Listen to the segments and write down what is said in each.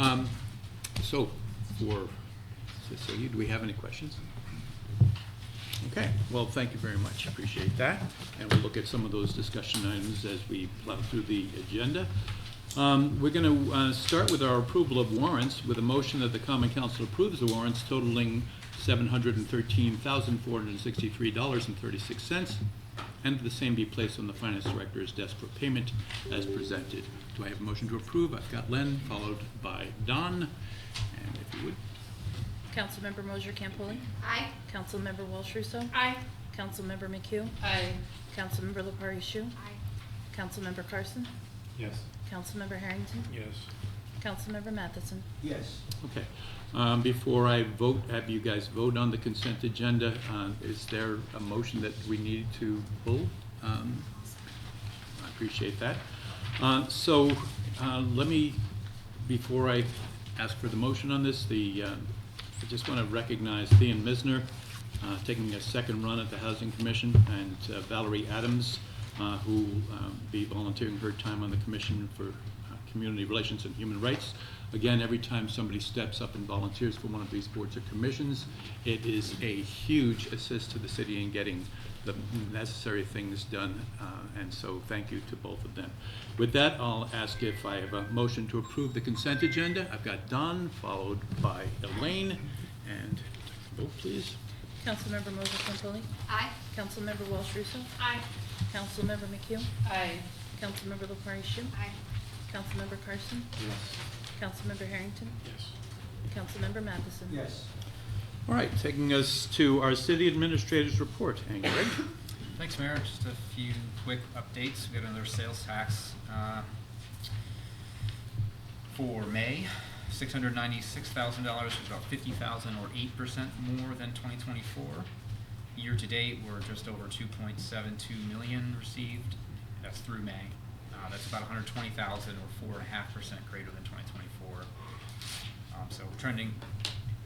So, for Cecilia, do we have any questions? Okay, well, thank you very much. Appreciate that. And we'll look at some of those discussion items as we plow through the agenda. We're going to start with our approval of warrants with a motion that the Common Council approves the warrants totaling $713,463.36, and the same be placed on the Finance Director's desk for payment as presented. Do I have a motion to approve? I've got Len, followed by Don. And if you would. Councilmember Mosier Campoli? Aye. Councilmember Walsh Russo? Aye. Councilmember McHugh? Aye. Councilmember Lepari Shu? Aye. Councilmember Carson? Yes. Councilmember Harrington? Yes. Councilmember Matheson? Yes. Okay. Before I vote, have you guys vote on the consent agenda? Is there a motion that we need to pull? I appreciate that. Let me, before I ask for the motion on this, I just want to recognize Thean Misner taking a second run at the Housing Commission, and Valerie Adams, who will be volunteering her time on the Commission for Community Relations and Human Rights. Again, every time somebody steps up and volunteers for one of these boards or commissions, it is a huge assist to the city in getting the necessary things done, and so thank you to both of them. With that, I'll ask if I have a motion to approve the consent agenda. I've got Don, followed by Elaine, and vote please. Councilmember Mosier Campoli? Aye. Councilmember Walsh Russo? Aye. Councilmember McHugh? Aye. Councilmember Lepari Shu? Aye. Councilmember Carson? Yes. Councilmember Harrington? Yes. Councilmember Matheson? Yes. All right, taking us to our city administrator's report. And Greg? Thanks, Mayor. Just a few quick updates. We got another sales tax for May, $696,000, which is about $50,000 or 8% more than 2024. Year to date, we're just over 2.72 million received. That's through May. That's about 120,000 or 4.5% greater than 2024. So we're trending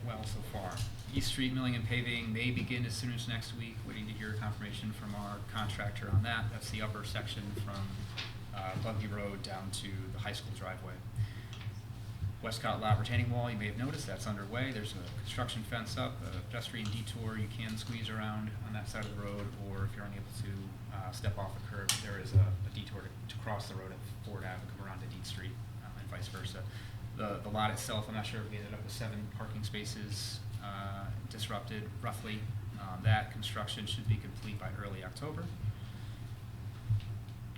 well so far. East Street milling and paving may begin as soon as next week. Waiting to hear confirmation from our contractor on that. That's the upper section from Buggy Road down to the high school driveway. Westcott Lot retaining wall, you may have noticed that's underway. There's a construction fence up, a pedestrian detour. You can squeeze around on that side of the road, or if you're unable to step off the curb, there is a detour to cross the road at Ford Ave and come around to Dean Street, and vice versa. The lot itself, I'm not sure if we ended up with 7 parking spaces disrupted, roughly. That construction should be complete by early October.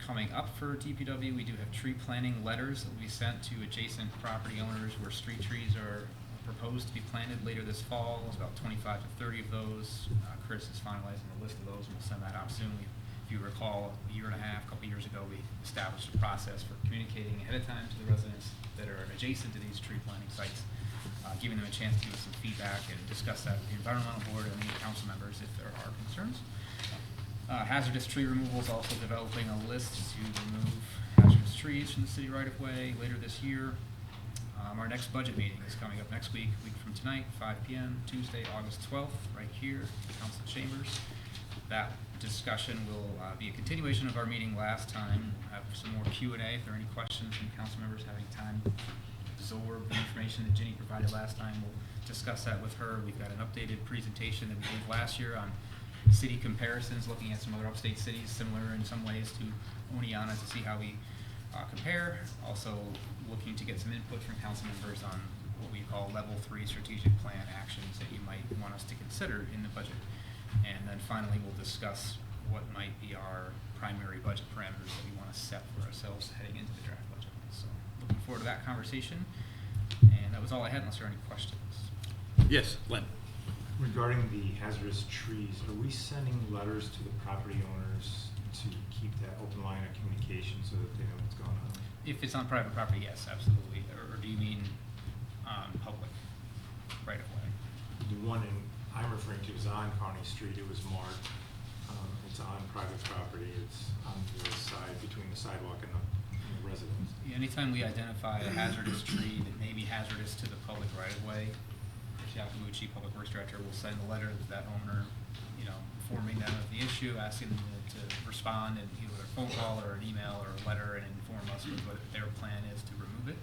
Coming up for DPW, we do have tree planting letters that will be sent to adjacent property owners where street trees are proposed to be planted later this fall. There's about 25 to 30 of those. Chris is finalizing the list of those, and we'll send that out soon. If you recall, a year and a half, a couple years ago, we established a process for communicating ahead of time to the residents that are adjacent to these tree planting sites, giving them a chance to give us some feedback and discuss that with the environmental board and the council members if there are concerns. Hazardous tree removal is also developing a list to remove hazardous trees from the city right-of-way later this year. Our next budget meeting is coming up next week, a week from tonight, 5 p.m., Tuesday, August 12th, right here in council chambers. That discussion will be a continuation of our meeting last time. We'll have some more Q&A if there are any questions from council members having time to absorb the information that Ginny provided last time. We'll discuss that with her. We've got an updated presentation that we gave last year on city comparisons, looking at some other upstate cities similar in some ways to Oneonta to see how we compare. Also looking to get some input from council members on what we call level 3 strategic plan actions that you might want us to consider in the budget. And then finally we'll discuss what might be our primary budget parameters that we want to set for ourselves heading into the draft budget. So looking forward to that conversation. And that was all I had unless there are any questions. Yes, Len. Regarding the hazardous trees, are we sending letters to the property owners to keep that open line of communication so that they know what's going on? If it's on private property, yes, absolutely. Or do you mean public right of way? The one I'm referring to is on County Street. It was marked. It's on private property. It's on the side between the sidewalk and the residence. Anytime we identify a hazardous tree that may be hazardous to the public right of way, Yakamuchi, Public Works Director, will send a letter to that owner, informing them of the issue, asking them to respond in either a phone call or an email or a letter and inform us with what their plan is to remove it.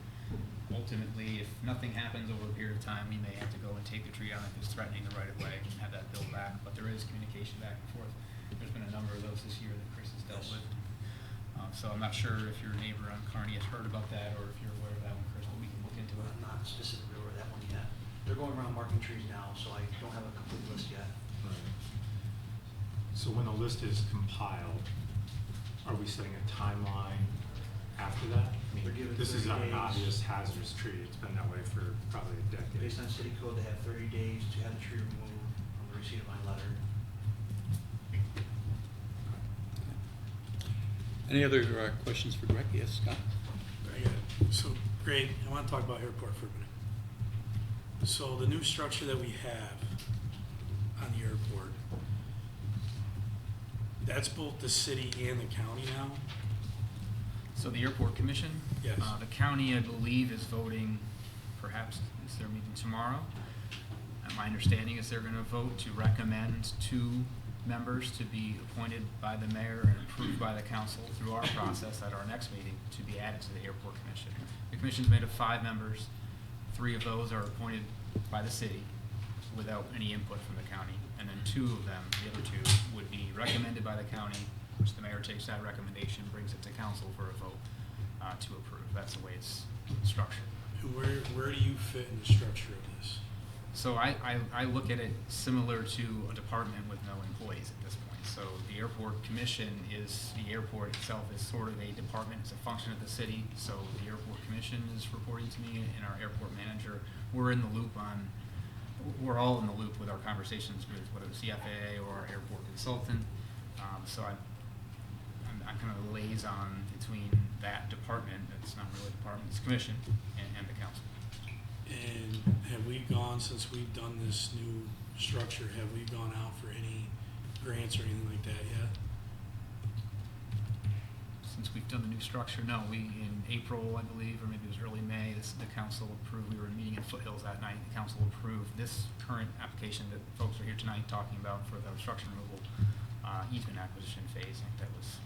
ultimately, if nothing happens over a period of time, we may have to go and take the tree down if it's threatening the right of way and have that built back, but there is communication back and forth. There's been a number of those this year that Chris has dealt with. So I'm not sure if your neighbor on Kearney has heard about that, or if you're aware of that one, Chris, but we can look into it. I'm not specifically aware of that one yet. They're going around marking trees now, so I don't have a complete list yet. So when the list is compiled, are we setting a timeline after that? I mean, We're given this is 30 an days. obvious hazardous tree. It's been that way for probably a decade. Based on city code, they have 30 days to have the tree removed from the receipt of my letter. Any other questions for Greg? Yes, Scott? Very good. So, Greg, I want to talk about airport for a minute. So the new structure that we have on the airport, that's both the city and the county now? So the airport commission? Yes. The county, I believe, is voting, perhaps, is their meeting tomorrow? My understanding is they're gonna vote to recommend 2 members to be appointed by the mayor and approved by the council through our process at our next meeting to be added to the airport commission. The commission's made of 5 members. 3 of those are appointed by the city without any input from the county. And then 2 of them, the other 2, would be recommended by the county, which the mayor takes that recommendation, brings it to council for a vote to approve. That's the way it's structured. And where do you fit in the structure of this? So I look at it similar to a department with no employees at this point. So the airport commission is, the airport itself is sort of a department, it's a function of the city. So the airport commission is reporting to me and our airport manager. We're in the loop on, we're all in the loop with our conversations with whether it's the FAA or our airport consultant. So I'm kind of the liaison between that department, it's not really a department, it's commission, and the council. And have we gone, since we've done this new structure, have we gone out for any grants or anything like that yet? Since we've done the new structure, no, we, in April, I believe, or maybe it was early May, the council approved, we were meeting in Foothills that night, the council approved this current application that folks are here tonight talking about for the obstruction removal, easement acquisition phase. I think that was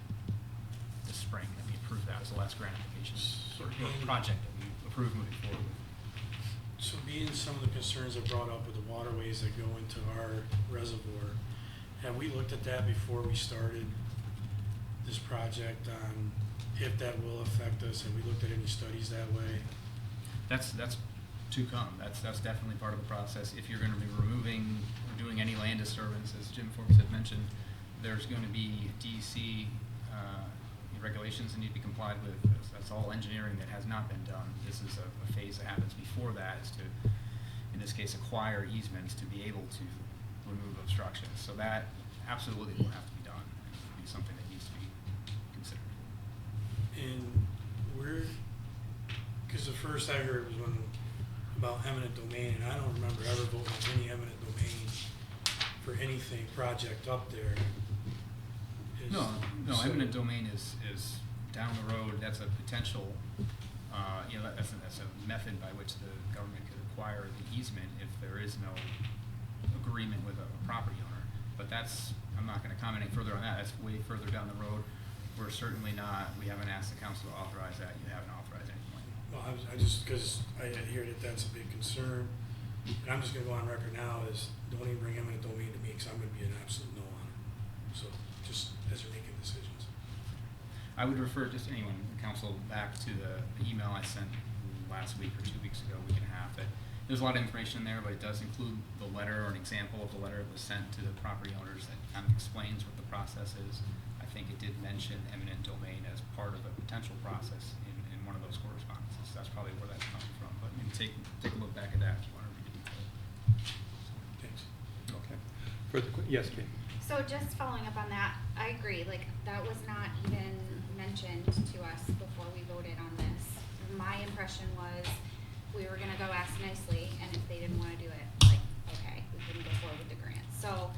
this spring that we approved that as the last grant application, or project that we approved moving forward. So being some of the concerns that brought up with the waterways that go into our reservoir, have we looked at that before we started this project on if that will affect us? Have we looked at any studies that way? That's to come. That's definitely part of the process. If you're going to be removing or doing any land disturbance, as Jim Forbes had mentioned, there's going to be DEC regulations that need to be complied with. That's all engineering that has not been done. This is a phase that happens before that, is to, in this case, acquire easements to be able to remove obstructions. So that absolutely will have to be done. It will be something that needs to be considered. And where, because the first I heard was about eminent domain, and I don't remember ever voting on any eminent domain for anything project up there. No, So- eminent domain is down the road. That's a potential, that's a method by which the government could acquire the easement if there is no agreement with a property owner. But that's, I'm not gonna comment any further on that. That's way further down the road. We're certainly not, we haven't asked the council to authorize that. You haven't authorized anything like that. Well, I just, because I hear that that's a big concern, and I'm just gonna go on record now is, don't even bring eminent domain to me, because I'm gonna be an absolute no on it. So, just as you're making decisions. I would refer just anyone, the council, back to the email I sent last week or 2 weeks ago, week and a half. That there's a lot of information in there, but it does include the letter or an example of the letter that was sent to the property owners that kind of explains what the process is. I think it did mention eminent domain as part of a potential process in one of those correspondences. That's probably where that's coming from. But maybe take a look back at that if you want to read the detail. Thanks. Okay. Yes, Kate? So just following up on that, I agree, like, that was not even mentioned to us before we voted on this. My impression was we were gonna go ask nicely, and if they didn't wanna do it, like, okay, we couldn't go forward with the grant. So,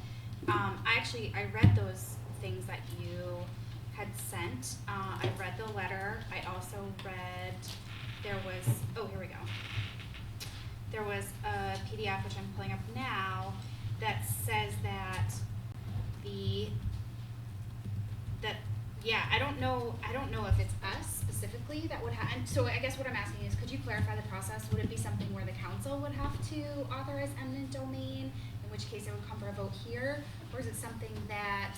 I read those things that you had sent. I read the letter. I also read, here we go. There was a PDF, which I'm pulling up now, that says that I don't know if it's us specifically that would and so I guess what I'm asking is, could you clarify the process? Would it be something where the council would have to authorize eminent domain, in which case it would come for a vote here? Or is it something that,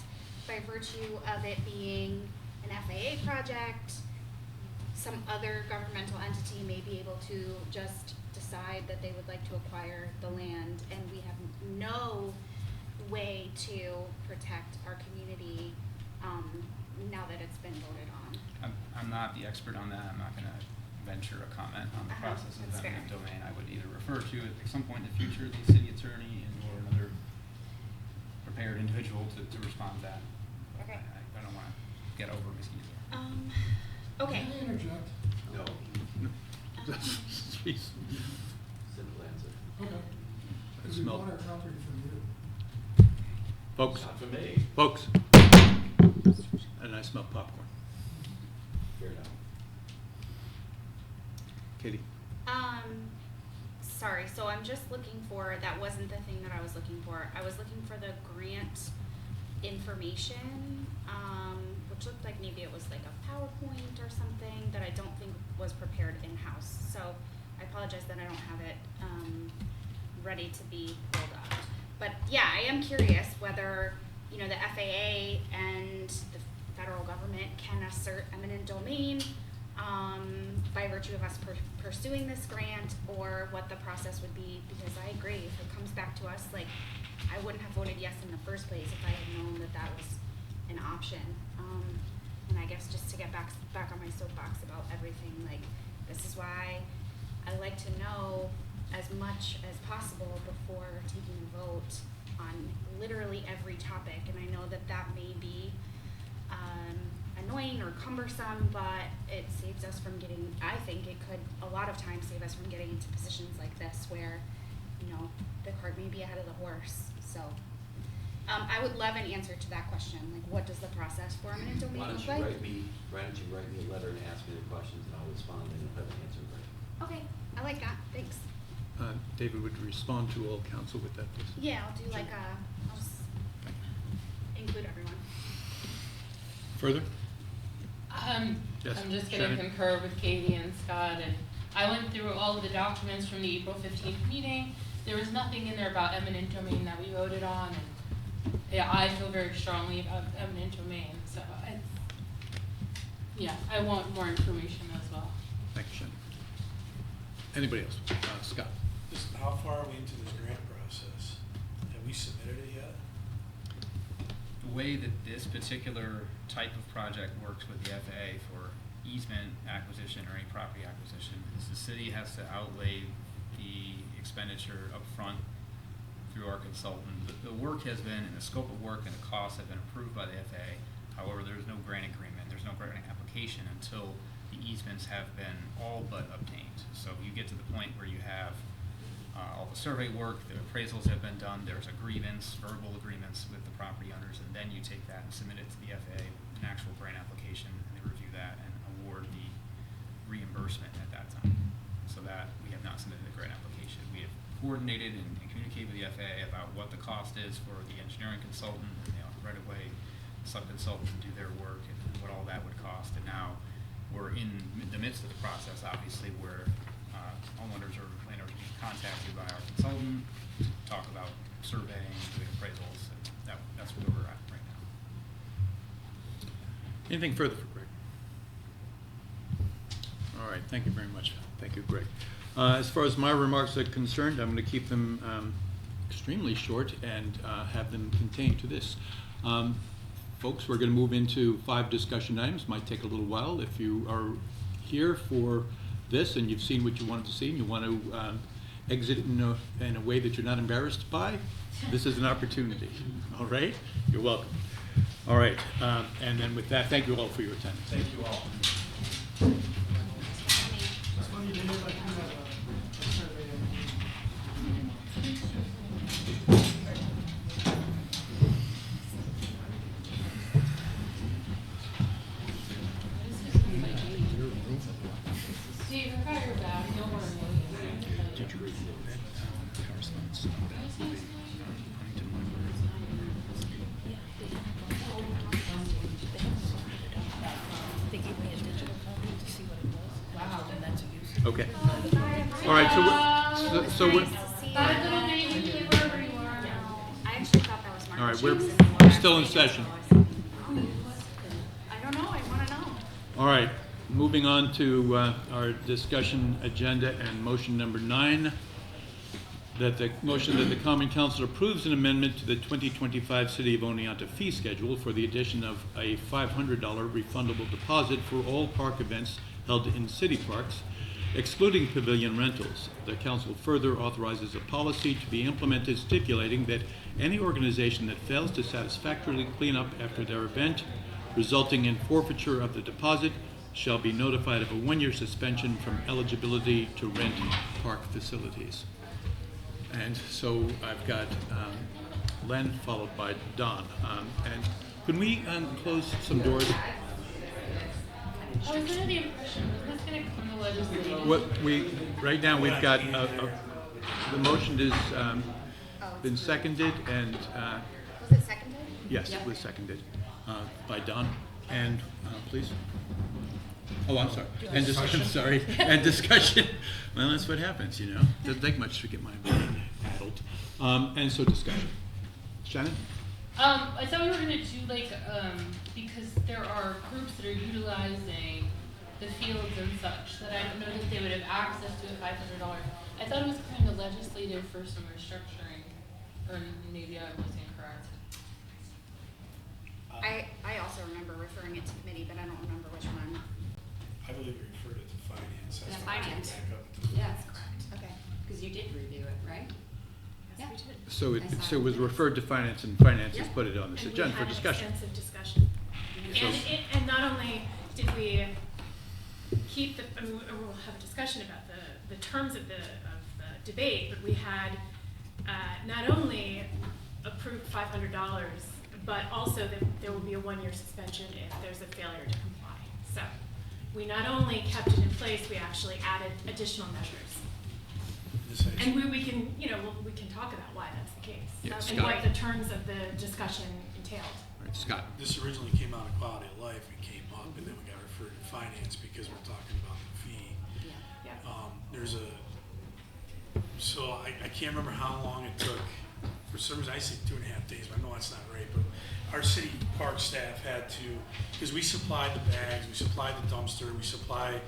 by virtue of it being an FAA project, some other governmental entity may be able to just decide that they would like to acquire the land, and we have no way to protect our community now that it's been voted on? I'm not the expert on that. I'm not gonna venture a comment on the process of that's fair. eminent domain. I would either refer to at some point in the future, the city attorney or another prepared individual to respond to that. Okay. I don't wanna get over my skis there. Okay. Can I interject? No. Jeez. Simple answer. Okay. I Because we smell- bought our property from you. Folks, Not for me. folks. And I smell popcorn. Fair enough. Katie? Sorry, so I'm just looking for, that wasn't the thing that I was looking for. I was looking for the grant information, which looked like maybe it was like a PowerPoint or something that I don't think was prepared in-house. So I apologize that I don't have it, ready to be pulled up. But yeah, I am curious whether, you know, the FAA and the federal government can assert eminent domain by virtue of us pursuing this grant, or what the process would be, because I agree, if it comes back to us, like, I wouldn't have voted yes in the first place if I had known that that was an option. And I guess just to get back on my soapbox about everything, like, this is why I like to know as much as possible before taking a vote on literally every topic. And I know that that may be annoying or cumbersome, but it saves us from getting, I think it could a lot of times save us from getting into positions like this where, you know, the cart may be ahead of the horse. So I would love an answer to that question, like, what does the process for eminent domain Why don't look you like? write me a letter and ask me the questions, and I'll respond and have an answer for you. Okay, I like that, thanks. David would respond to all council with that, please. Yeah, I'll do like I'll just include everyone. Further? Yes, I'm just Shannon. gonna concur with Katie and Scott, and I went through all of the documents from the April 15th meeting. There was nothing in there about eminent domain that we voted on, and yeah, I feel very strongly about eminent domain, so I want more information as well. Thank you, Shannon. Anybody else? Scott? Just how far are we into this grant process? Have we submitted it yet? The way that this particular type of project works with the FAA for easement acquisition or any property acquisition is the city has to outlay the expenditure up front through our consultant. The work has been, and the scope of work and the costs have been approved by the FAA. However, there's no grant agreement, there's no grant application until the easements have been all but obtained. So you get to the point where you have all the survey work, the appraisals have been done, there's agreements, verbal agreements with the property owners, and then you take that and submit it to the FAA, an actual grant application, and they review that and award the reimbursement at that time. So that we have not submitted the grant application. We have coordinated and communicated with the FAA about what the cost is for the engineering consultant and the right-of-way sub-consultant to do their work and what all that would cost. And now we're in the midst of the process, obviously, where homeowners or landowners are being contacted by our consultant to talk about surveying, doing appraisals, and that's where we're at right now. Anything further for Greg? All right, thank you very much. Thank you, Greg. As far as my remarks are concerned, I'm going to keep them extremely short and have them contained to this. Folks, we're going to move into 5 discussion items. Might take a little while. If you are here for this and you've seen what you wanted to see and you want to exit in a way that you're not embarrassed by, this is an opportunity. All right? You're welcome. All right. And then with that, thank you all for your attendance. Thank you all. It's funny, they did like you have a survey. Steve, I got your back, don't worry. Did you read that correspondence? They gave me a digital copy to see Okay. All right, so we're, Nice to see you. Bye, little baby, wherever you are. I actually thought that was Mark. all right, we're still in session. I don't know, I wanna know. All right, moving on to our discussion agenda and motion number 9, that the motion that the Common Council approves an amendment to the 2025 City of Oneonta fee schedule for the addition of a $500 refundable deposit for all park events held in city parks, excluding pavilion rentals. The council further authorizes a policy to be implemented stipulating that any organization that fails to satisfactorily clean up after their event, resulting in forfeiture of the deposit, shall be notified of a 1-year suspension from eligibility to rent park facilities. And so I've got Len followed by Don. And can we close some doors? I was under the impression, was this gonna come to legislative? What right now we've got the motion is been seconded and Was it seconded? yes, it was seconded by Don. And please. Oh, I'm sorry. And discussion. Sorry. And discussion. Well, that's what happens, you know. Doesn't take much to get my brain addled. And so discussion. Shannon. I thought we were gonna do because there are groups that are utilizing the fields and such, that I know that they would have access to a $500. I thought it was kind of legislative for some restructuring, or maybe I was incorrect. I also remember referring it to committee, but I don't remember which one. I believe we referred it to finance. That's Yeah, why I took it finance. back up to- Yeah, That's correct. Okay. because you did review it, right? Yes, we did. So I saw it was it. referred to finance, and finance has Yep. put it on this And we agenda for had discussion. extensive discussion. So- And not only did we keep the, and we'll have a discussion about the terms of the debate, but we had not only approved $500, but also that there will be a 1-year suspension if there's a failure to comply. So we not only kept it in place, we actually added additional measures. This actually- And we can, we can talk about why that's the case. Yeah, And Scott. what the terms of the discussion entailed. All right, Scott. This originally came out of quality of life and came up, and then we got referred to finance because we're talking about the fee. Yeah. There's so I can't remember how long it took. For some reason, I say 2.5 days, but I know that's not right. But our city park staff had to, because we supplied the bags, we supplied the dumpster, we supply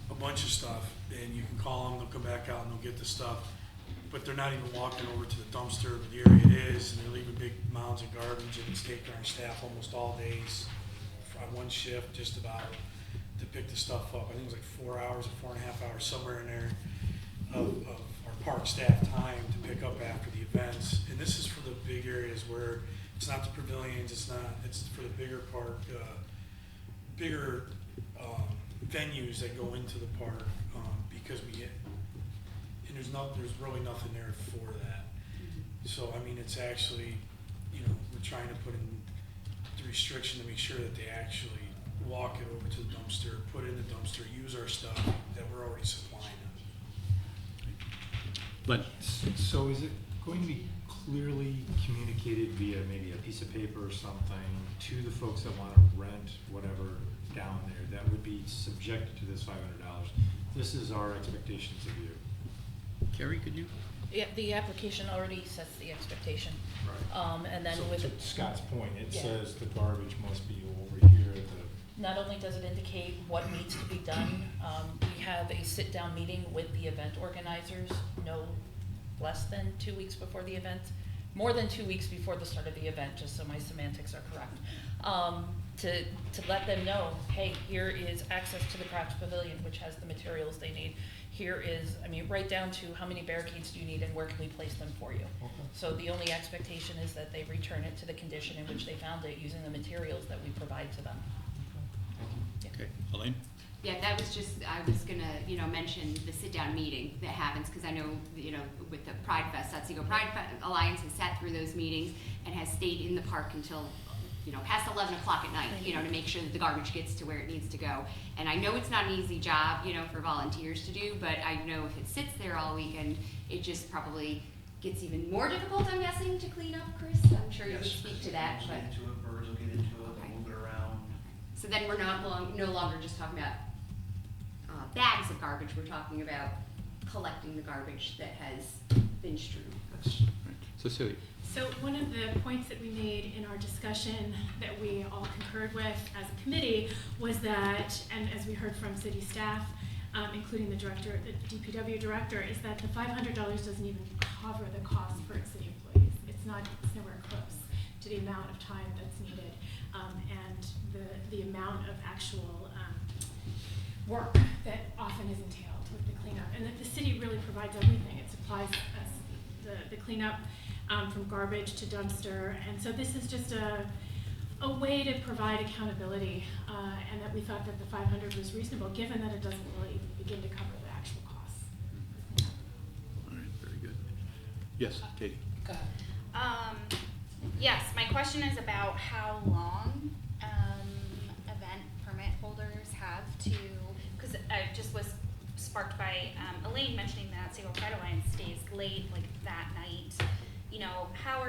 a bunch of stuff, and you can call them, they'll come back out and they'll get the stuff. But they're not even walking over to the dumpster where the area it is, and they're leaving big mounds of garbage, and it's taking our staff almost all days on one shift just about to pick the stuff up. I think it was like 4 hours or 4.5 hours, somewhere in there of our park staff time to pick up after the events. And this is for the big areas where it's not the pavilions, it's for the bigger park, bigger venues that go into the park, because and there's really nothing there for that. So, I mean, it's actually, we're trying to put in the restriction to make sure that they actually walk it over to the dumpster, put it in the dumpster, use our stuff that we're already supplying them. Len. So is it going to be clearly communicated via maybe a piece of paper or something to the folks that want to rent whatever down there that would be subject to this $500? This is our expectations of you. Carrie, could you? Yeah, the application already sets the expectation. Right. And then So with, to Scott's point, it Yeah. says the garbage must be over here at the, not only does it indicate what needs to be done, we have a sit-down meeting with the event organizers, no less than 2 weeks before the event, more than 2 weeks before the start of the event, just so my semantics are correct. To let them know, hey, here is access to the Crafts Pavilion, which has the materials they need. Here is, right down to how many barricades do you need and where can we place them for you? Okay. So the only expectation is that they return it to the condition in which they found it using the materials that we provide to them. Okay, Elaine? Yeah, that was just, I was gonna, mention the sit-down meeting that happens, because I know, with the Pride Fest, Otsego Pride Alliance has sat through those meetings and has stayed in the park until, past 11 o'clock at night, to make sure that the garbage gets to where it needs to go. And I know it's not an easy job, for volunteers to do, but I know if it sits there all weekend, it just probably gets even more difficult, I'm guessing, to clean up, Chris. I'm sure you would speak to that, We'll but. get into it, birds will get into it, Okay. we'll move it around. So then we're no longer just talking about bags of garbage, we're talking about collecting the garbage that has been strewn. Right. Cecilia? So one of the points that we made in our discussion that we all concurred with as a committee was that, and as we heard from city staff, including the director, the DPW director, is that the $500 doesn't even cover the cost for city employees. It's nowhere close to the amount of time that's needed, and the amount of actual work that often is entailed with the cleanup. And that the city really provides everything. It supplies us the cleanup from garbage to dumpster. And so this is just a way to provide accountability, and that we thought that the 500 was reasonable, given that it doesn't really even begin to cover the actual costs. All right, very good. Yes, Katie? Go ahead. Yes, my question is about how long event permit holders have to, because I just was sparked by Elaine mentioning that Single Pride Alliance stays late, like that night. You know, how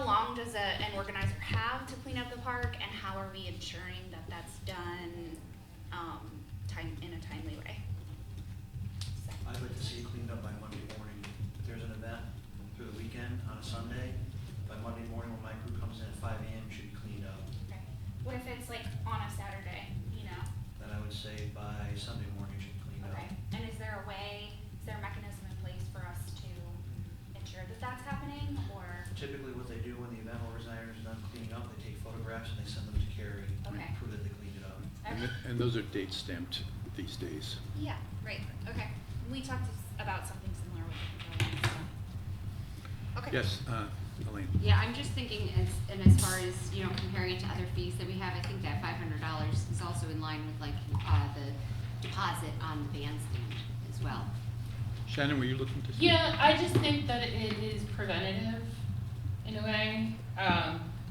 long does an organizer have to clean up the park, and how are we ensuring that that's done in a timely way? So. I'd like to see it cleaned up by Monday morning. If there's an event through the weekend on a Sunday, by Monday morning when my crew comes in at 5 a.m., it should be cleaned up. Okay. What if it's like on a Saturday, you know? Then I would say by Sunday morning, it should be cleaned up. Okay. And is there a mechanism in place for us to ensure that that's happening, or? Typically what they do when the event organizer is done cleaning up, they take photographs and they send them to Carrie to Okay. prove that they cleaned it up. Okay. And those are date stamped these days. Yeah, right, okay. We talked about something similar with the pavilion, so. Okay. Yes, Elaine? Yeah, I'm just thinking as far as, you know, comparing it to other fees that we have, I think that $500 is also in line with like the deposit on the bandstand as well. Shannon, were you looking to? Yeah, I just think that it is preventative in a way.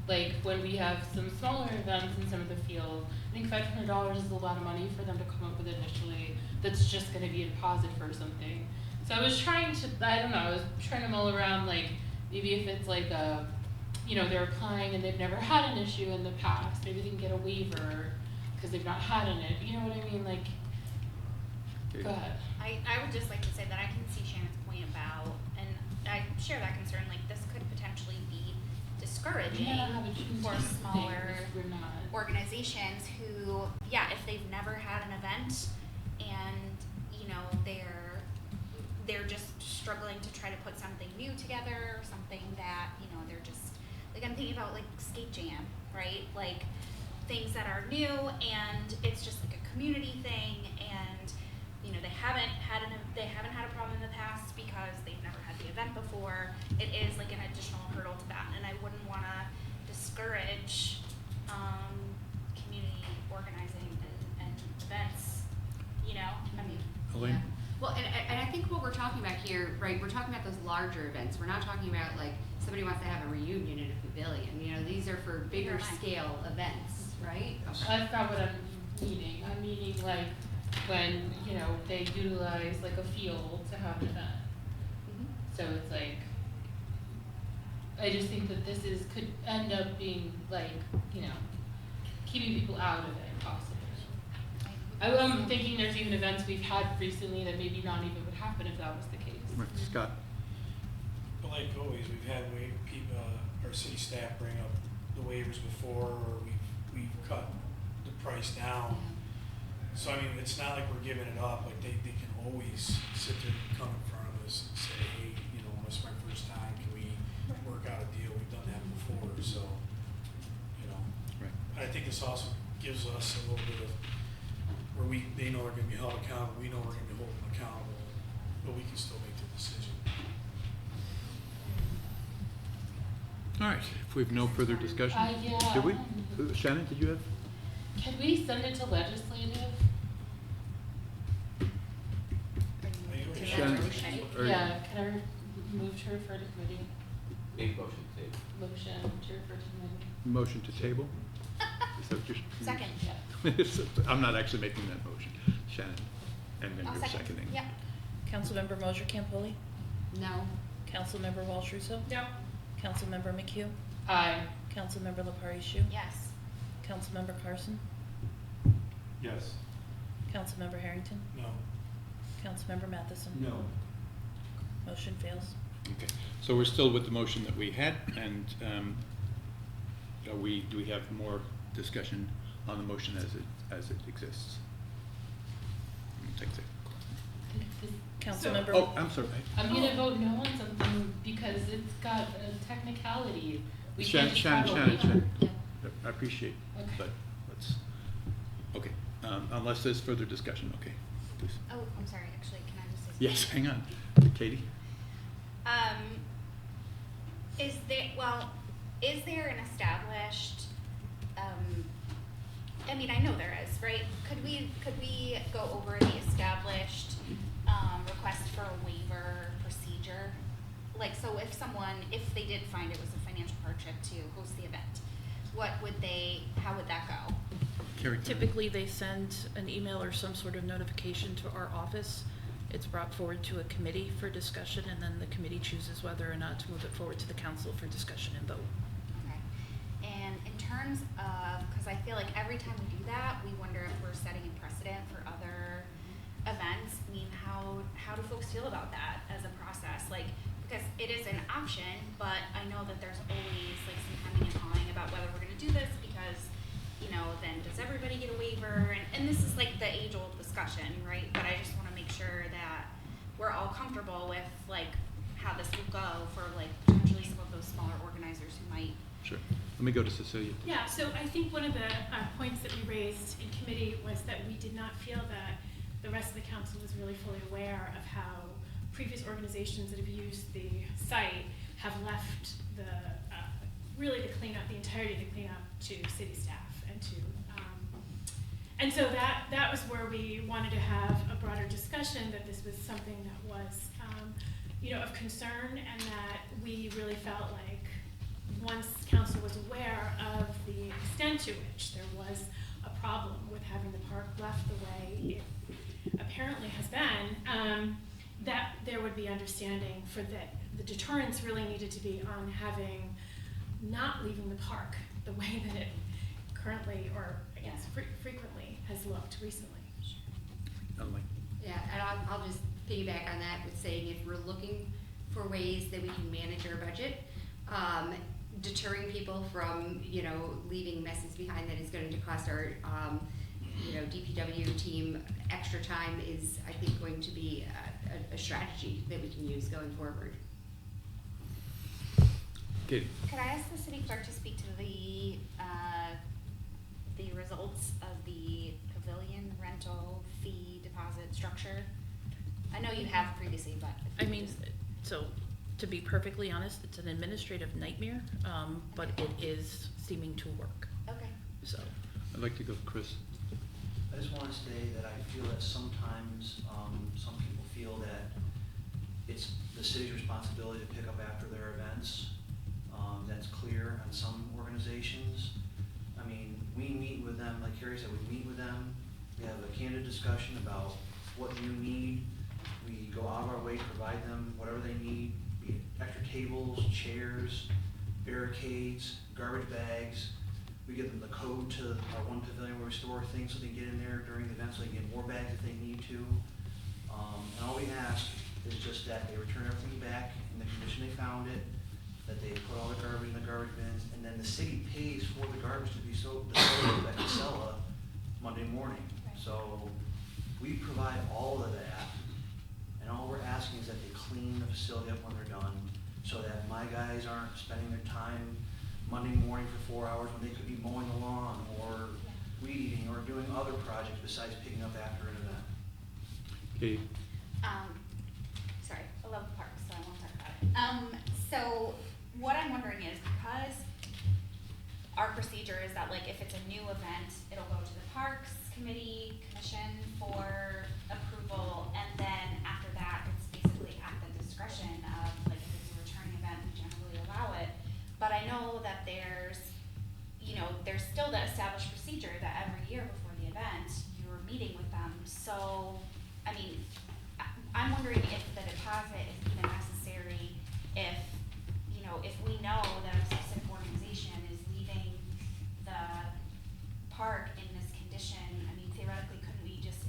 Like when we have some smaller events in some of the field, I think $500 is a lot of money for them to come up with initially. That's just going to be a deposit for something. So I was trying to mull around, like maybe if it's like they're applying and they've never had an issue in the past, maybe they can get a waiver because they've not had an it. You know what I mean? Like, Okay. go ahead. I would just like to say that I can see Shannon's point about, and I share that concern, like this could potentially be discouraging We don't have a choose for thing smaller if we're not. organizations who, yeah, if they've never had an event and, you know, they're just struggling to try to put something new together, or something that, you know, they're just, like I'm thinking about like Skate Jam, right? Like things that are new and it's just like a community thing, and you know, they haven't had a problem in the past because they've never had the event before. It is like an additional hurdle to that, and I wouldn't want to discourage community organizing and events. You know, I mean. Elaine? Yeah. Well, and I think what we're talking about here, right, we're talking about those larger events. We're not talking about like somebody wants to have a reunion in a pavilion. You know, these are for bigger scale events, right? That's not what I'm meaning. I'm meaning like when, you know, they utilize like a field to have an event. So it's like, I just think that could end up being like, you know, keeping people out of it possibly. I'm thinking there's even events we've had recently that maybe not even would happen if that was the case. Right, Scott? But like always, we've had our city staff bring up the waivers before, or we've cut the price down. So I mean, it's not like we're giving it up. Like they can always sit there and come in front of us and say, hey, you know, this is my first time. Can we work out a deal? We've done that before, so you know. Right. I think this also gives us a little bit of where they know they're going to be held accountable. We know we're going to be holding them accountable, but we can still make the decision. All right, if we have no further discussion. Yeah. Did we? Shannon, did you have? Can we send it to legislative? Shannon? Or- Yeah, can I move to refer to committee? Make motion to table. Motion to refer to committee. Motion to table? Is that what you're? Second. Yeah. I'm not actually making that motion, Shannon, and then I'll you're second. seconding. Yeah. Councilmember Mosher Campoli? No. Councilmember Walsh Russo? No. Councilmember McHugh? Aye. Councilmember LaParishu? Yes. Councilmember Carson? Yes. Councilmember Harrington? No. Councilmember Matheson? No. Motion fails. Okay, so we're still with the motion that we had, and do we have more discussion on the motion as it exists? Take the- Councilmember? Oh, I'm sorry. I'm gonna vote no on something because it's got a technicality. We can't just Shannon, have a Shannon, waiver. I appreciate, Okay. but let's, okay, unless there's further discussion, okay, please. Oh, I'm sorry, actually, can I just say something? Yes, hang on, Katie? Is there an established, I mean, I know there is, right? Could we go over the established, request for a waiver procedure? Like, so if they did find it was a financial hardship to host the event, how would that go? Carrie? Typically, they send an email or some sort of notification to our office. It's brought forward to a committee for discussion, and then the committee chooses whether or not to move it forward to the council for discussion and vote. Okay. And in terms of, because I feel like every time we do that, we wonder if we're setting a precedent for other events. I mean, how do folks feel about that as a process? Like, because it is an option, but I know that there's always like some hemming and hawing about whether we're gonna do this because, you know, then does everybody get a waiver? And this is like the age-old discussion, right? But I just wanna make sure that we're all comfortable with like how this will go for like potentially some of those smaller organizers who might. Sure, let me go to Cecilia. Yeah, so I think one of the points that we raised in committee was that we did not feel that the rest of the council was really fully aware of how previous organizations that have used the site have left really the entirety of the cleanup to city staff and so that was where we wanted to have a broader discussion, that this was something that was of concern, and that we really felt like once council was aware of the extent to which there was a problem with having the park left the way it apparently has been, that there would be understanding for that the deterrence really needed to be on having not leaving the park the way that it currently, or I guess frequently, has looked recently. Emily? Yeah, and I'll just piggyback on that with saying if we're looking for ways that we can manage our budget, deterring people from, leaving messes behind that is going to cost our, DPW team extra time is, I think, going to be a strategy that we can use going forward. Katie? Could I ask the city clerk to speak to the results of the pavilion rental fee deposit structure? I know you have previously, but. I mean, so to be perfectly honest, it's an administrative nightmare, but it is seeming to work. Okay. So. I'd like to go to Chris. I just want to say that I feel that sometimes some people feel that it's the city's responsibility to pick up after their events. That's clear on some organizations. I mean, we meet with them, like Carrie said, we meet with them. We have a candid discussion about what you need. We go out of our way to provide them whatever they need, be it extra tables, chairs, barricades, garbage bags. We give them the code to our one pavilion where we store things so they can get in there during the event, so they can get more bags if they need to. And all we ask is just that they return everything back in the condition they found it, that they put all the garbage in the garbage bins, and then the city pays for the garbage to be disposed of at Casella Monday morning. So we provide all of that, and all we're asking is that they clean the facility up when they're done, so that my guys aren't spending their time Monday morning for 4 hours when they could be mowing the lawn or weed eating or doing other projects besides picking up after an event. Katie? Sorry, I love the parks, so I want to talk about it. So what I'm wondering is, because our procedure is that, like, if it's a new event, it'll go to the Parks Commission for approval, and then after that, it's basically at the discretion of, like, if it's a returning event, we generally allow it. But I know that there's still the established procedure that every year before the event, you're meeting with them. So, I mean, I'm wondering if the deposit is even necessary if we know that a specific organization is leaving the park in this condition. I mean, theoretically, couldn't we just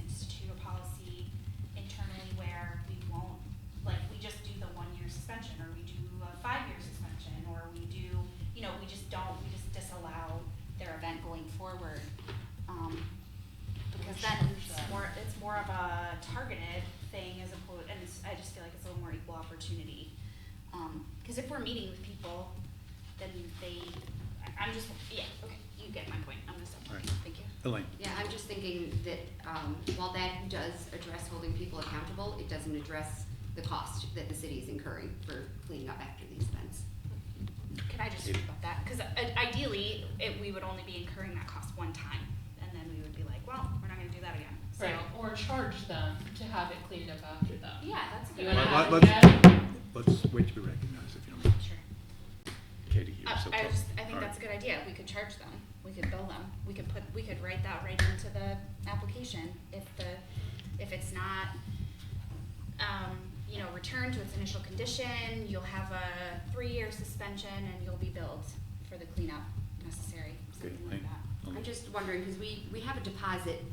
more equal opportunity. Cause if we're meeting with people, then I'm just, yeah, okay, you get my point, I'm gonna stop All right. talking, thank you. Elaine? Yeah, I'm just thinking that, while that does address holding people accountable, it doesn't address the cost that the city is incurring for cleaning up after these events. Can I just speak about that? Cause ideally, we would only be incurring that cost one time, and then we would be like, well, we're not gonna do that again. So, Right, or charge them to have it cleaned up after them. yeah, that's a You good wanna idea. add Let's- it again? Let's wait to be recognized, if you don't mind. Sure. Katie, you were so I close. think All that's a right. good idea. We could charge them. We could bill them. We could write that right into the application. If it's not, returned to its initial condition, you'll have a 3-year suspension and you'll be billed for the cleanup necessary, Okay, something like Elaine? that. I'm just wondering, because we have a deposit,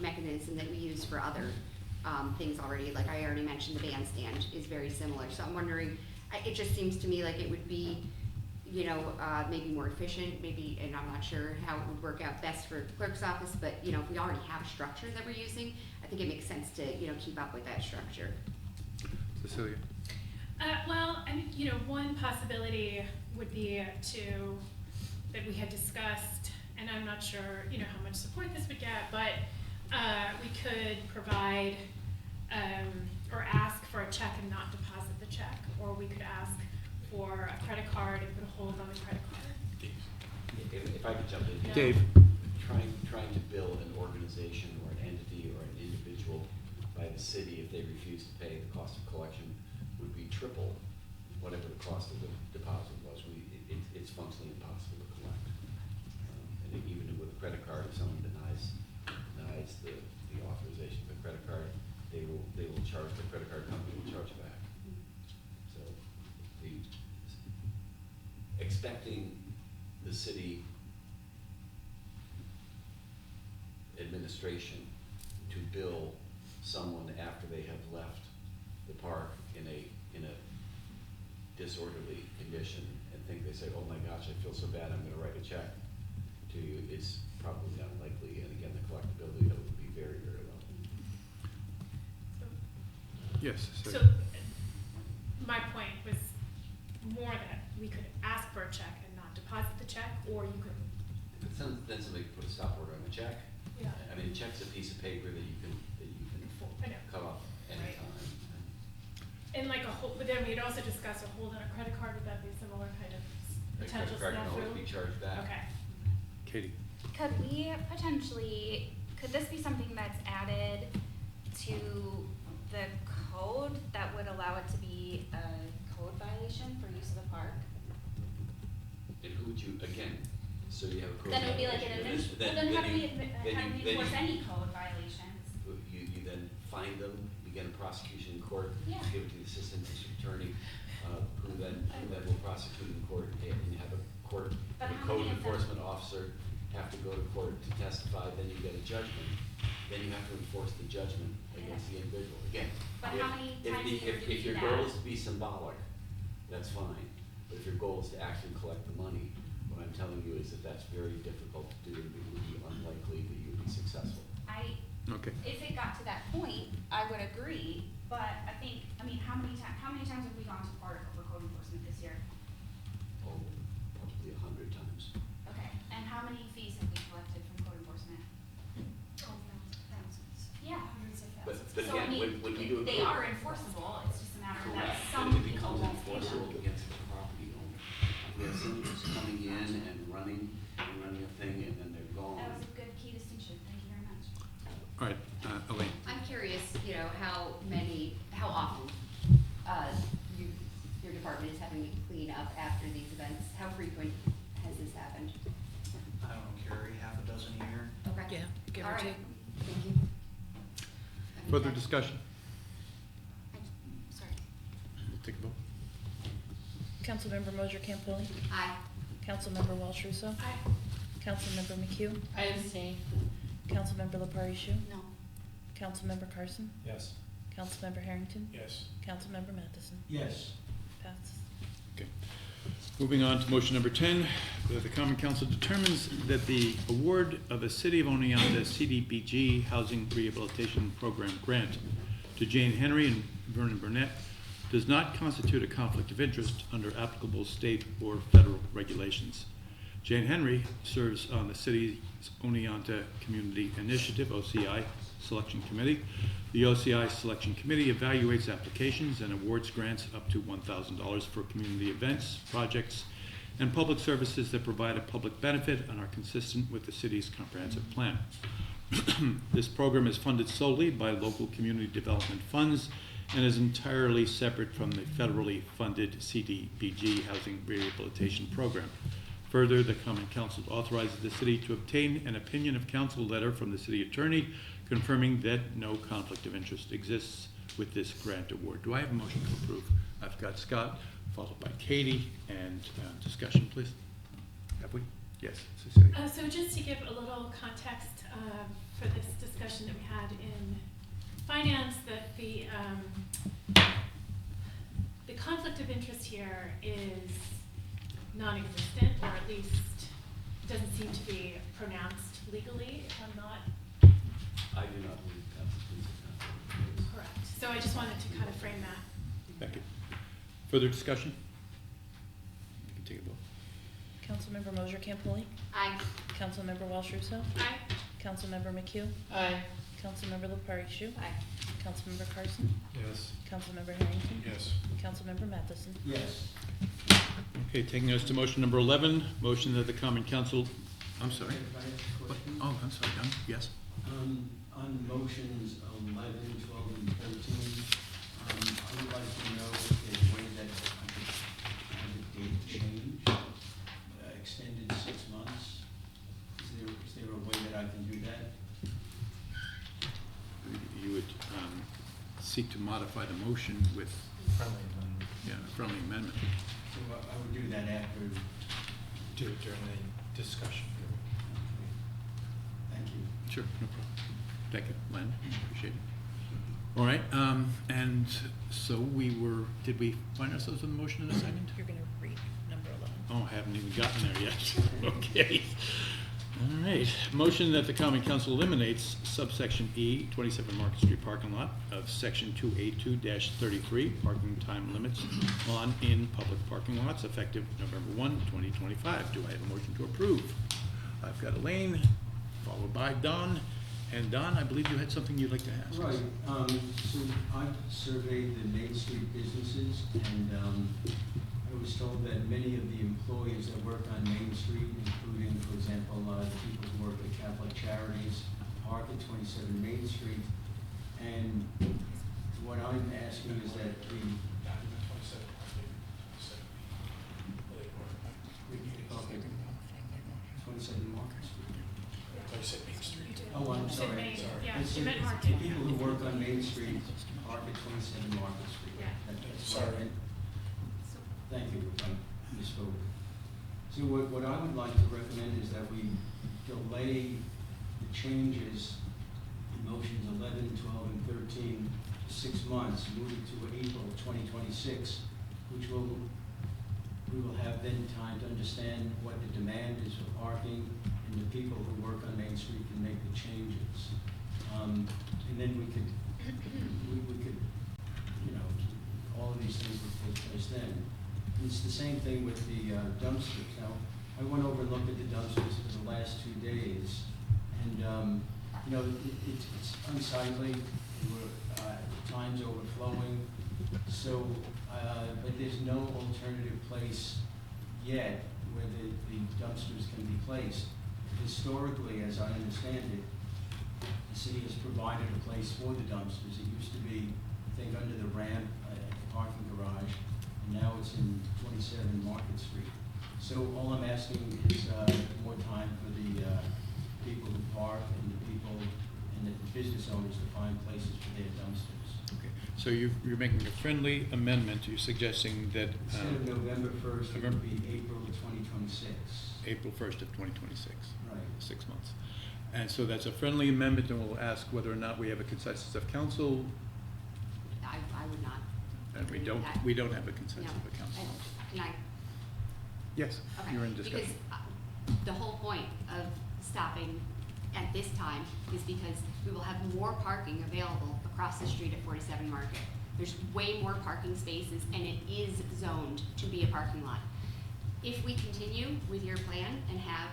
mechanism that we use for other, things already, like I already mentioned, the bandstand is very similar, so I'm wondering, it just seems to me like it would be, maybe more efficient, maybe, and I'm not sure how it would work out best for the clerk's office, but, if we already have a structure that we're using, I think it makes sense to, keep up with that structure. Cecilia? Well, one possibility would be that we had discussed, and I'm not sure, how much support this would get, but we could provide or ask for a check and not deposit the check, or we could ask for a credit card and put a hold on the credit card. If I could jump in here. Dave? Trying to bill an organization or an entity or an individual by the city if they refuse to pay the cost of collection would be triple whatever the cost of the deposit was. It's functionally impossible to collect. And even with a credit card, if someone denies the authorization of the credit card, they will charge, the credit card company will charge back. So expecting the city administration to bill someone after they have left the park in a disorderly condition and think they say, oh my gosh, I feel so bad, I'm gonna write a check to you, is probably unlikely, and again, the collectability of it would be very, very low. Yes, So, Cecilia? my point was more that we could ask for a check and not deposit the check, or you could, Then somebody could put a stop order on the check. yeah. I mean, a check's a piece of paper that you can I know. cut off anytime. And like but then we'd also discuss a hold on a credit card, would that be a similar kind of The potential credit card can always be snafu? charged back. Okay. Katie? Could this be something that's added to the code that would allow it to be a code violation for use of the park? And who would you, again, so you have a code Then it would be like violation, an and then how do we then you- enforce any code violations? You then find them, begin a prosecution in court, Yeah. give it to the assistant district attorney, who then will prosecute in court, and you have a court, But the how code many of them- enforcement officer have to go to court to testify, then you get a judgment, then you have to enforce the judgment against the individual. Again, But how many if times a year do we if do your that? goal is to be symbolic, that's fine, but if your goal is to actually collect the money, what I'm telling you is that that's very difficult to do, and it would be unlikely that you'd be successful. Okay. If it got to that point, I would agree, but how many times have we gone to court over code enforcement this year? Oh, probably 100 times. Okay, and how many fees have we collected from code enforcement? Yeah. But So, again, when we do a they code- are enforceable, it's just a matter of that Correct, some but it people becomes won't pay enforceable them. against the property owner. We have somebody who's coming in and running a thing, and then they're gone. That was a good key distinction, thank you very much. All right, Elaine? I'm curious, how often, your department is having to clean up after these events? How frequent has this happened? I don't know, Carrie, half a dozen a year. Okay. Yeah, give All or right. take. Thank you. Further discussion? Sorry. We'll take a vote. Councilmember Moser Campoli? Aye. Councilmember Walsh Russo? Aye. Councilmember McHugh? I abstain. Councilmember LaParishu? No. Councilmember Carson? Yes. Councilmember Harrington? Yes. Councilmember Matheson? Yes. Passes. Okay. Moving on to motion number 10, that the Common Council determines that the award of a City of Oneonta CDBG Housing Rehabilitation Program grant to Jane Henry and Vernon Burnett does not constitute a conflict of interest under applicable state or federal regulations. Jane Henry serves on the city's Oneonta Community Initiative, OCI, Selection Committee. The OCI Selection Committee evaluates applications and awards grants up to $1,000 for community events, projects, and public services that provide a public benefit and are consistent with the city's comprehensive plan. This program is funded solely by local community development funds and is entirely separate from the federally funded CDBG Housing Rehabilitation Program. Further, the Common Council authorizes the city to obtain an opinion of council letter from the city attorney confirming that no conflict of interest exists with this grant award. Do I have a motion to approve? I've got Scott, followed by Katie, and discussion, please. Have we? Yes, Cecilia. So just to give a little context for this discussion that we had in finance, that the conflict of interest here is non-existent, or at least doesn't seem to be pronounced legally, if I'm not I do not believe that's correct. So I just wanted to kind of frame that. Thank you. Further discussion? You can take a vote. Councilmember Mosier Campoli, Aye. Councilmember Walsh Russo, Aye. Councilmember McHugh, Aye. Councilmember LaParishu, Aye. Councilmember Carson, Yes. Councilmember Harrington, Yes. Councilmember Matheson. Yes. Okay, taking us to motion number 11, motion that the Common Council, I'm sorry. If I ask a What? question? Oh, I'm sorry, Don. Yes. On motions 11, 12, and 13, I would like to know if there's a way that I could have the date change, extended 6 months. Is there a way that I can do that? You would seek to modify the motion with, Friendly amendment. a friendly amendment. So I would do that after. Do it during the discussion. Thank you. Sure, no problem. Thank you, Len, appreciate it. All right, and so did we find ourselves with a motion in a second? You're gonna read number 11. Oh, I haven't even gotten there yet. Okay. All right. Motion that the Common Council eliminates subsection E, 27 Market Street parking lot of section 282-33, parking time limits on in public parking lots effective November 1, 2025. Do I have a motion to approve? I've got Elaine, followed by Don. And Don, I believe you had something you'd like to ask. Right, so I've surveyed the Main Street businesses, and I was told that many of the employees that work on Main Street, including, for example, the people who work at Catholic Charities, park at 27 Main Street. And what I'm asking is that we okay, 27 Market Street. I said Main Street. Oh, I'm You said sorry. Main, yeah, It's you meant the Market. people who work on Main Street park at 27 Market Street. Yeah. That's what I Sorry. meant. Thank you, I misspoke. So what I would like to recommend is that we delay the changes in motions 11, 12, and 13 to 6 months, moving to April 2026, which we will have then time to understand what the demand is for parking, and the people who work on Main Street can make the changes. And then we could, all of these things would take place then. And it's the same thing with the dumpsters. Now, I went over and looked at the dumpsters for the last 2 days, and, it's unsightly. We're, at times overflowing. So, but there's no alternative place yet where the dumpsters can be placed. Historically, as I understand it, the city has provided a place for the dumpsters. It used to be, I think, under the ramp at the parking garage, and now it's in 27 Market Street. So all I'm asking is more time for the people who park and the people and the business owners to find places for their dumpsters. Okay. So you're making a friendly amendment. You're suggesting that Instead of November 1st, it November- would be April of 2026. April 1st of 2026. Right. 6 months. And so that's a friendly amendment, and we'll ask whether or not we have a consensus of council, I would not. and we agree with don't, that. we don't have a No. consensus of council. Can I? Yes, Okay. you're in discussion. Because the whole point of stopping at this time is because we will have more parking available across the street at 47 Market. There's way more parking spaces, and it is zoned to be a parking lot. If we continue with your plan and have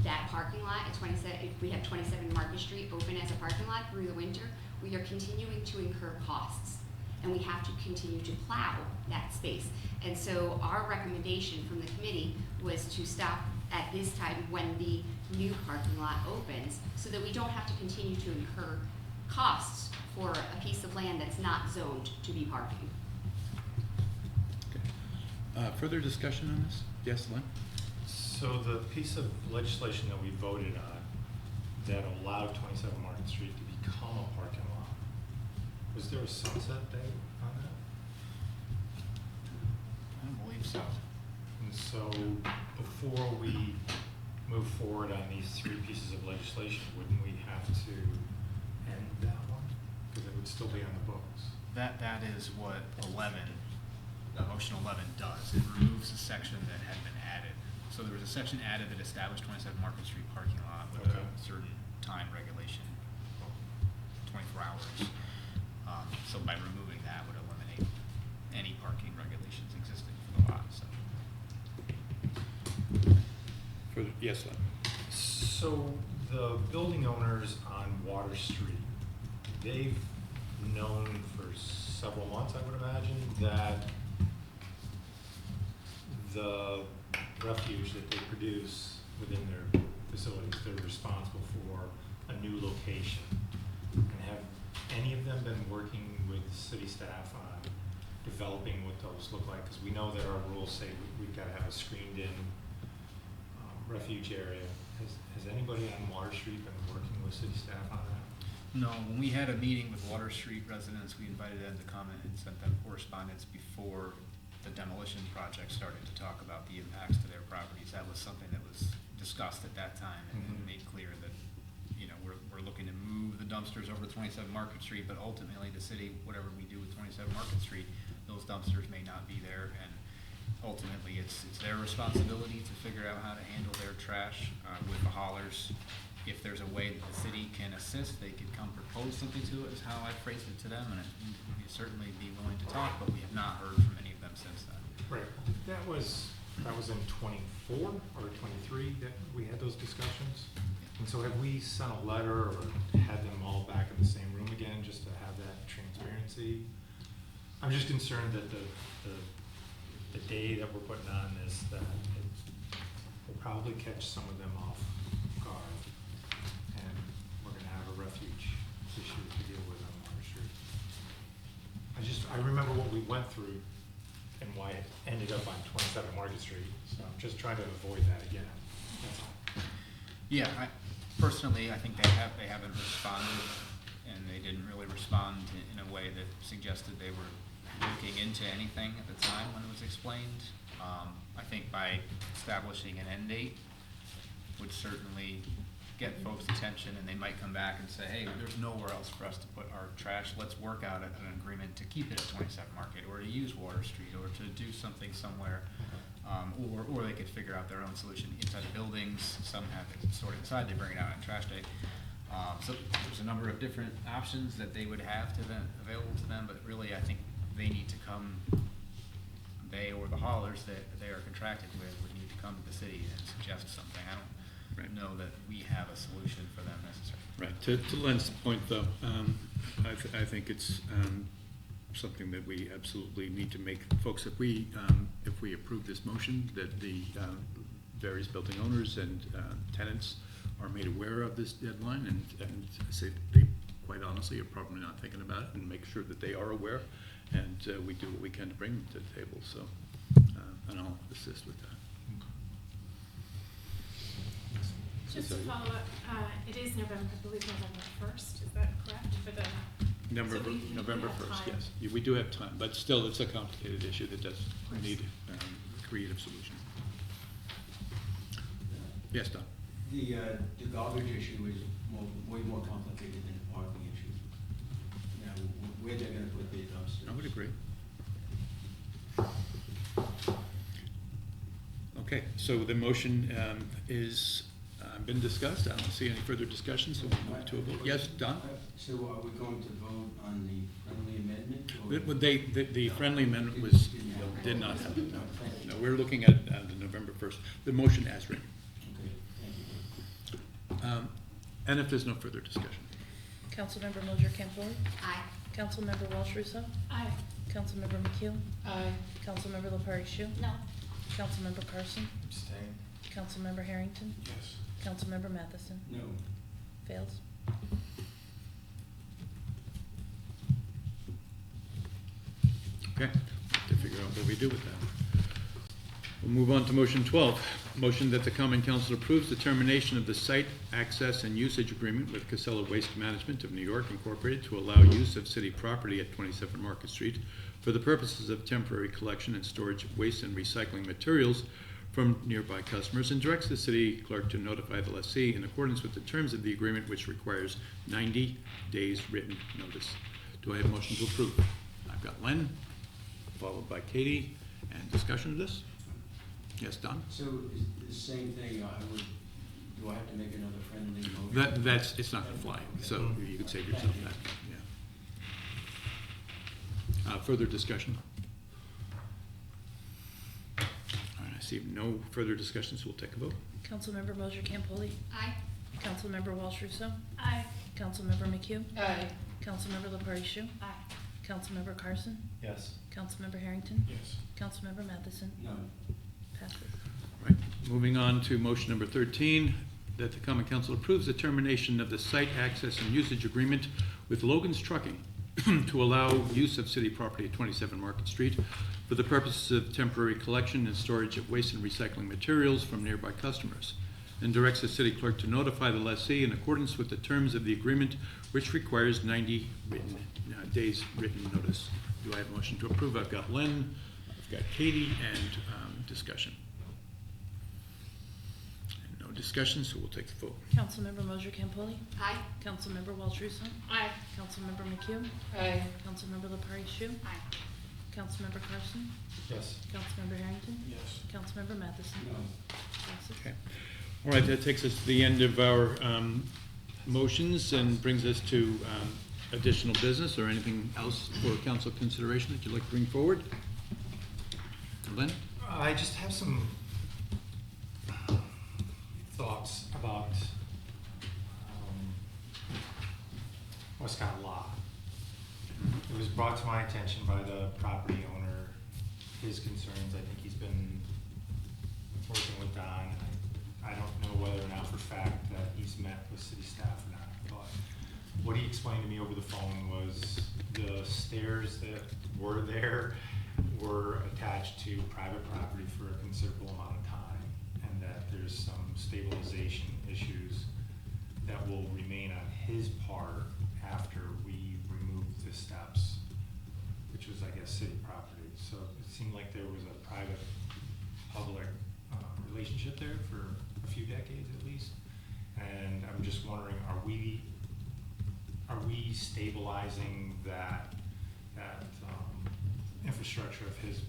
that parking lot at 27, if we have 27 Market Street open as a parking lot through the winter, we are continuing to incur costs, and we have to continue to plow that space. And so our recommendation from the committee was to stop at this time when the new parking lot opens, so that we don't have to continue to incur costs for a piece of land that's not zoned to be parking. Further discussion on this? Yes, Lynn? So the piece of legislation that we voted on that allowed 27 Market Street to become a parking lot, was there a sunset date on that? I don't believe so. And so before we move forward on these three pieces of legislation, wouldn't we have to end that one? Because it would still be on the books. That is what 11, motion 11 does. It removes a section that had been added. So there was a section added that established 27 Market Street parking lot with Okay. a certain time regulation, 24 hours. So by removing that would eliminate any parking regulations existing for the lot, so. Yes, Lynn? So the building owners on Water Street, they've known for several months, I would imagine, that the refuge that they produce within their facilities, they're responsible for a new location. And have any of them been working with city staff on developing what those look like? Because we know that our rules say we've got to have a screened-in refuge area. Has anybody on Water Street been working with city staff on that? No, when we had a meeting with Water Street residents, we invited them to come and sent them correspondence before the demolition project started to talk about the impacts to their properties. That was something that was discussed at that time and made clear that, you know, we're looking to move the dumpsters over to 27 Market Street, but ultimately the city, whatever we do with 27 Market Street, those dumpsters may not be there, and ultimately it's their responsibility to figure out how to handle their trash with the haulers. If there's a way that the city can assist, they could come propose something to it, is how I phrased it to them, and we'd certainly be willing to talk, but we have not heard from any of them since then. Right. That was in 24 or 23 that we had those discussions. And so have we sent a letter or had them all back in the same room again just to have that transparency? I'm just concerned that the day that we're putting on this, that it will probably catch some of them off guard. And we're gonna have a refuge issue to deal with on Water Street. I remember what we went through and why it ended up on 27 Market Street, so I'm just trying to avoid that again, that's all. Yeah, personally, I think they haven't responded, and they didn't really respond in a way that suggested they were looking into anything at the time when it was explained. I think by establishing an end date would certainly get folks' attention, and they might come back and say, hey, there's nowhere else for us to put our trash. Let's work out an agreement to keep it at 27 Market, or to use Water Street, or to do something somewhere. Or they could figure out their own solution inside the buildings. Some have it stored inside, they bring it out on trash day. So there's a number of different options that they would have to them, available to them, but really I think they need to come, they or the haulers that they are contracted with would need to come to the city and suggest something. I don't know that we have a solution for them necessarily. Right. To Len's point, though, I think it's something that we absolutely need to make, folks, if we approve this motion, that the various building owners and tenants are made aware of this deadline, and say they quite honestly are probably not thinking about it, and make sure that they are aware, and we do what we can to bring them to the table. So, and I'll assist with that. Just to follow up, it is November, I believe November 1st, is that correct, for the? November have 1st, time. yes. We do have time, but still, it's a complicated issue that does need a creative solution. Yes, Don? The garbage issue is way more complicated than the parking issue. You know, where they're gonna put the dumpsters. I would agree. Okay, so the motion is been discussed. I don't see any further discussion, so we'll move to a vote. Yes, Don? So are we going to vote on the friendly amendment? or- The friendly amendment was, did not happen, no. No, we're looking at the November 1st, the motion as written. Okay, thank you. And if there's no further discussion. Councilmember Moser Campbell. Aye. Councilmember Walsh Russo. Aye. Councilmember McHugh. Aye. Councilmember Lepari Shu. No. Councilmember Carson. Abstain. Councilmember Harrington. Yes. Councilmember Matheson. No. Fails. Okay, to figure out what we do with that. We'll move on to motion 12. Motion that the common council approves the termination of the site access and usage agreement with Casella Waste Management of New York Incorporated to allow use of city property at 27 Market Street for the purposes of temporary collection and storage of waste and recycling materials from nearby customers, and directs the city clerk to notify the lessee in accordance with the terms of the agreement, which requires 90 days written notice. Do I have a motion to approve? I've got Len, followed by Katie, and discussion of this? Yes, Don? So is the same thing, do I have to make another friendly motion? That's, it's not gonna fly, so you can save yourself that, yeah. Further discussion? All right, I see no further discussion, so we'll take a vote. Councilmember Moser Campbell. Aye. Councilmember Walsh Russo. Aye. Councilmember McHugh. Aye. Councilmember Lepari Shu. Aye. Councilmember Carson. Yes. Councilmember Harrington. Yes. Councilmember Matheson. No. Passes. Right, moving on to motion number 13, that the common council approves the termination of the site access and usage agreement with Logan's Trucking to allow use of city property at 27 Market Street for the purposes of temporary collection and storage of waste and recycling materials from nearby customers, and directs the city clerk to notify the lessee in accordance with the terms of the agreement, which requires 90 days written notice. Do I have a motion to approve? I've got Len, I've got Katie, and discussion. And no discussion, so we'll take the vote. Councilmember Moser Campbell. Aye. Councilmember Walsh Russo. Aye. Councilmember McHugh. Aye. Councilmember Lepari Shu. Aye. Councilmember Carson. Yes. Councilmember Harrington. Yes. Councilmember Matheson. No. Passes. Okay. All right, that takes us to the end of our motions and brings us to additional business or anything else for council consideration that you'd like to bring forward? Len? I just have some thoughts about Westcott Law. It was brought to my attention by the property owner, his concerns. I think he's been working with Don. I don't know whether or not for fact that he's met with city staff or not, but what he explained to me over the phone was the stairs that were there were attached to private property for a considerable amount of time, and that there's some stabilization issues that will remain on his part after we remove the steps, which was, I guess, city property. So it seemed like there was a private-public relationship there for a few decades at least. And I'm just wondering, are we stabilizing that infrastructure of his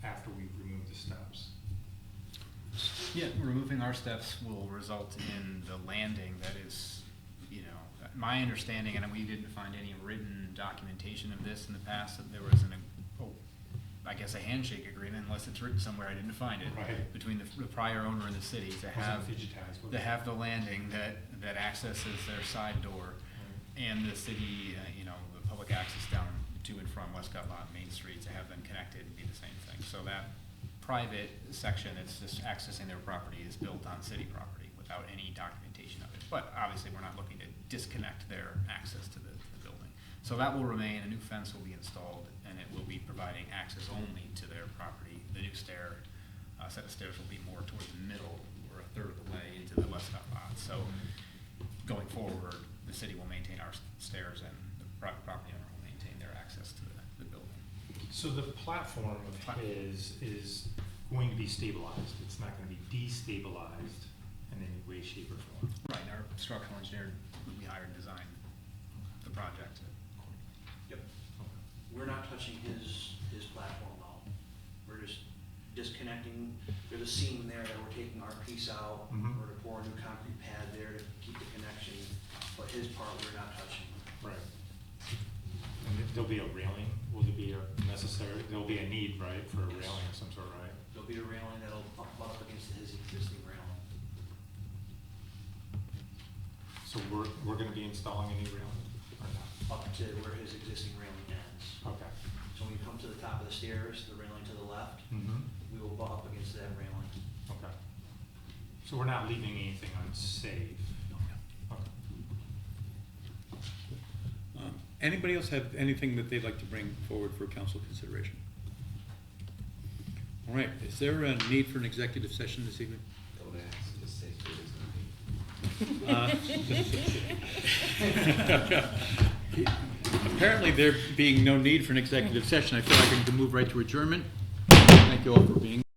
after we remove the steps? Yeah, removing our steps will result in the landing that is, you know, my understanding, and we didn't find any written documentation of this in the past, that there was I guess a handshake agreement, unless it's written somewhere, I didn't find it, Right. between the prior owner and the city to have, digitized, was to it? have the landing that accesses their side door, and the city, you know, the public access down to and from Westcott Lot and Main Street to have them connected and be the same thing. So that private section that's just accessing their property is built on city property without any documentation of it. But obviously, we're not looking to disconnect their access to the building. So that will remain, a new fence will be installed, and it will be providing access only to their property. The new set of stairs will be more towards the middle or a third of the way into the Westcott Lot. So going forward, the city will maintain our stairs, and the private property owner will maintain their access to the building. So the platform of his is going to be stabilized. It's not going to be destabilized in any way, shape, or form. Right, our structural engineer who we hired designed the project. Yep. We're not touching his platform at all. We're just disconnecting, there's a seam there that we're taking our piece out, Mhm. we're to pour a new concrete pad there to keep the connection, but his part we're not touching. Right. And there'll be a railing, will there be a necessary, there'll be a need, right, for a railing of some sort, right? There'll be a railing that'll butt up against his existing railing. So we're gonna be installing a new railing, or not? Up to where his existing railing ends. Okay. So when you come to the top of the stairs, the railing to the left, Mm-hmm. we will butt up against that railing. Okay. So we're not leaving anything unsafe? Okay. Anybody else have anything that they'd like to bring forward for council consideration? All right, is there a need for an executive session this evening? Don't ask, just say there is Apparently, there being no need for an executive session, I feel like I can move right to adjournment. Thank you all for being